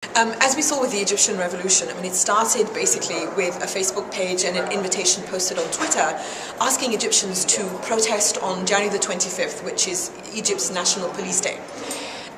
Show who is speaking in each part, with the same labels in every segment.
Speaker 1: As we saw with the Egyptian revolution, it started basically with a Facebook page and an invitation posted on Twitter asking Egyptians to protest on January the 25th, which is Egypt's National Police Day.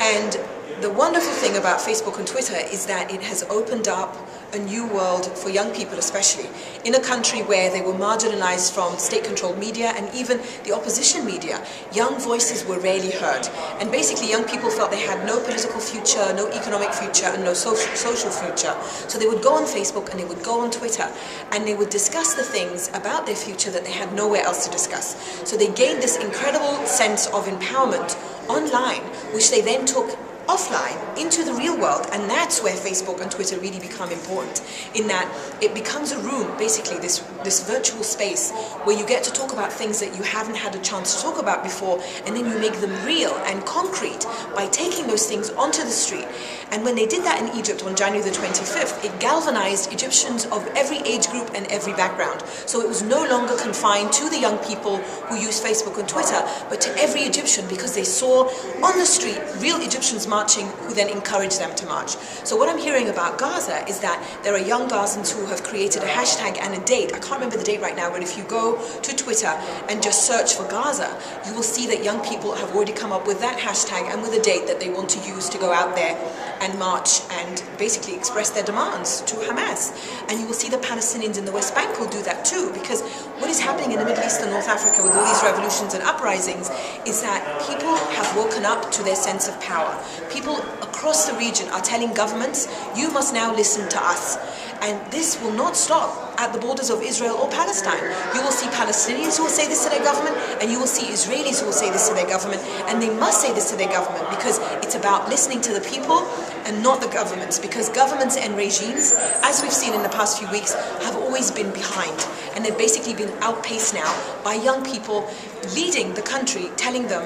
Speaker 1: And the wonderful thing about Facebook and Twitter is that it has opened up a new world for young people, especially in a country where they were marginalized from state-controlled media and even the opposition media. Young voices were rarely heard, and basically young people felt they had no political future, no economic future, and no social future. So they would go on Facebook and they would go on Twitter and they would discuss the things about their future that they had nowhere else to discuss. So they gained this incredible sense of empowerment online, which they then took offline into the real world, and that's where Facebook and Twitter really become important, in that it becomes a room, basically this virtual space where you get to talk about things that you haven't had a chance to talk about before, and then you make them real and concrete by taking those things onto the street. And when they did that in Egypt on January the 25th, it galvanized Egyptians of every age group and every background. So it was no longer confined to the young people who use Facebook and Twitter, but to every Egyptian, because they saw on the street real Egyptians marching who then encouraged them to march. So what I'm hearing about Gaza is that there are young Gazans who have created a hashtag and a date. I can't remember the date right now, but if you go to Twitter and just search for Gaza, you will see that young people have already come up with that hashtag and with a date that they want to use to go out there and march and basically express their demands to Hamas. And you will see the Palestinians in the West Bank will do that too, because what is happening in the Middle East and North Africa with all these revolutions and uprisings is that people have woken up to their sense of power. People across the region are telling governments, you must now listen to us. And this will not stop at the borders of Israel or Palestine. You will see Palestinians who will say this to their government, and you will see Israelis who will say this to their government, and they must say this to their government, because it's about listening to the people and not the governments, because governments and regimes, as we've seen in the past few weeks, have always been behind, and they've basically been outpaced now by young people leading the country, telling them,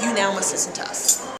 Speaker 1: you now must listen to us.